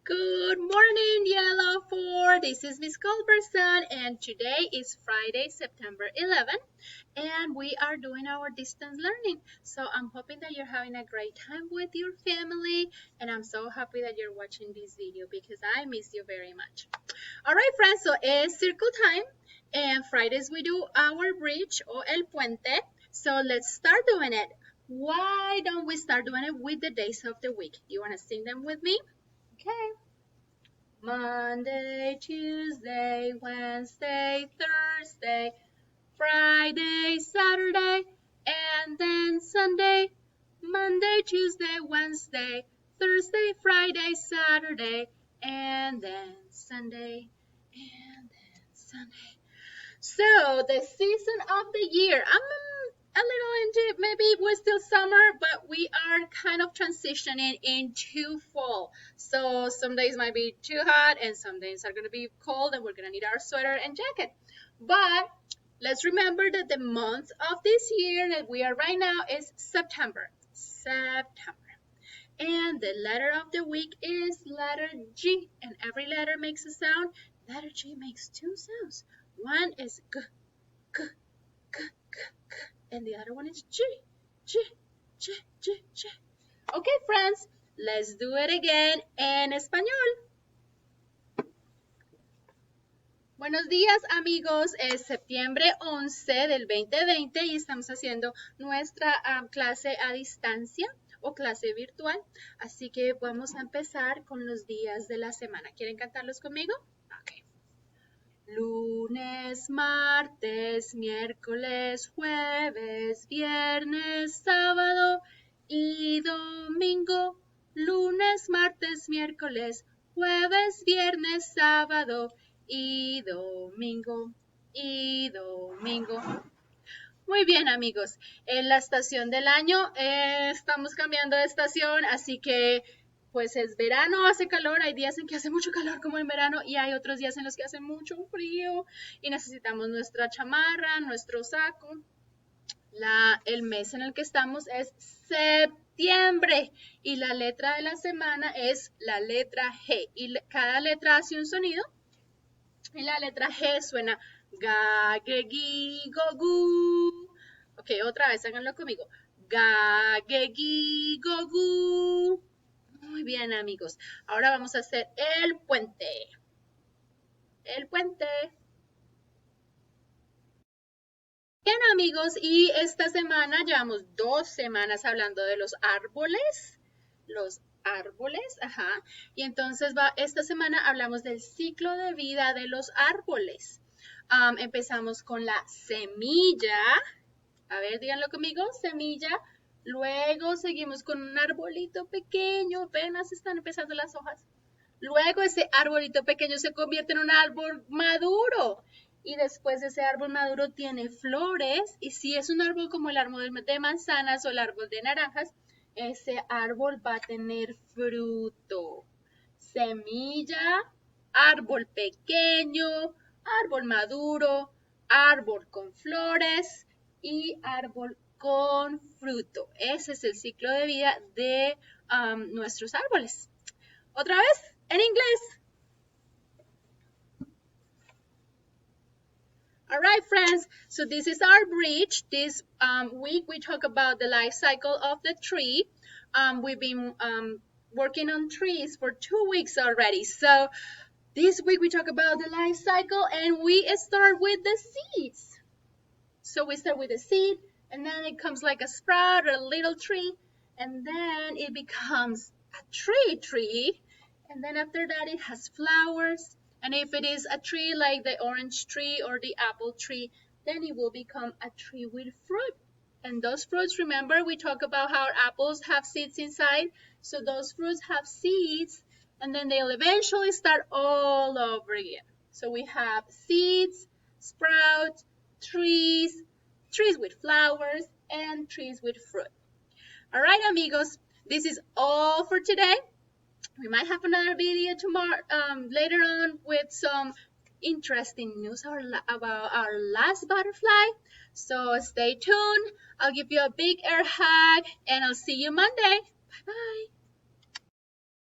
Good morning, Yellow 4. This is Miss Culberson, and today is Friday, September 11th, and we are doing our distance learning. So I'm hoping that you're having a great time with your family, and I'm so happy that you're watching this video because I miss you very much. All right, friends, so it's circle time, and Fridays we do our bridge or el puente. So let's start doing it. Why don't we start doing it with the days of the week? Do you want to sing them with me? Okay. Monday, Tuesday, Wednesday, Thursday, Friday, Saturday, and then Sunday. Monday, Tuesday, Wednesday, Thursday, Friday, Saturday, and then Sunday, and then Sunday. So the season of the year, I'm a little into, maybe we're still summer, but we are kind of transitioning into fall. So some days might be too hot and some days are going to be cold and we're going to need our sweater and jacket. But let's remember that the month of this year that we are right now is September. September. And the letter of the week is letter G, and every letter makes a sound. Letter G makes two sounds. One is G, G, G, G, G, and the other one is G, G, G, G, G. Okay, friends, let's do it again en español. Buenos días, amigos. Es septiembre 11 del 2020 y estamos haciendo nuestra clase a distancia o clase virtual. Así que vamos a empezar con los días de la semana. ¿Quieren cantarlos conmigo? Ok. Lunes, martes, miércoles, jueves, viernes, sábado y domingo. Lunes, martes, miércoles, jueves, viernes, sábado y domingo. Y domingo. Muy bien, amigos. En la estación del año estamos cambiando de estación, así que pues es verano, hace calor, hay días en que hace mucho calor como en verano y hay otros días en los que hace mucho frío y necesitamos nuestra chamarra, nuestro saco. El mes en el que estamos es septiembre y la letra de la semana es la letra G y cada letra hace un sonido y la letra G suena ga, ge, gi, go, gu. Ok, otra vez, háganlo conmigo. Ga, ge, gi, go, gu. Muy bien, amigos. Ahora vamos a hacer el puente. El puente. Bien, amigos, y esta semana llevamos 2 semanas hablando de los árboles. Los árboles, ajá. Y entonces esta semana hablamos del ciclo de vida de los árboles. Empezamos con la semilla. A ver, díganlo conmigo, semilla. Luego seguimos con un arbolito pequeño, apenas están empezando las hojas. Luego ese arbolito pequeño se convierte en un árbol maduro. Y después ese árbol maduro tiene flores. Y si es un árbol como el árbol de manzanas o el árbol de naranjas, ese árbol va a tener fruto. Semilla, árbol pequeño, árbol maduro, árbol con flores y árbol con fruto. Ese es el ciclo de vida de nuestros árboles. Otra vez, en inglés. All right, friends, so this is our bridge. This week we talk about the life cycle of the tree. We've been working on trees for 2 weeks already. So this week we talk about the life cycle and we start with the seeds. So we start with a seed and then it comes like a sprout or a little tree and then it becomes a tree. And then after that it has flowers. And if it is a tree like the orange tree or the apple tree, then it will become a tree with fruit. And those fruits, remember, we talk about how apples have seeds inside. So those fruits have seeds, and then they'll eventually start all over again. So we have seeds, sprouts, trees, trees with flowers, and trees with fruit. All right, amigos, this is all for today. We might have another video tomorrow, later on with some interesting news about our last butterfly. So stay tuned. I'll give you a big air hug and I'll see you Monday. Bye bye.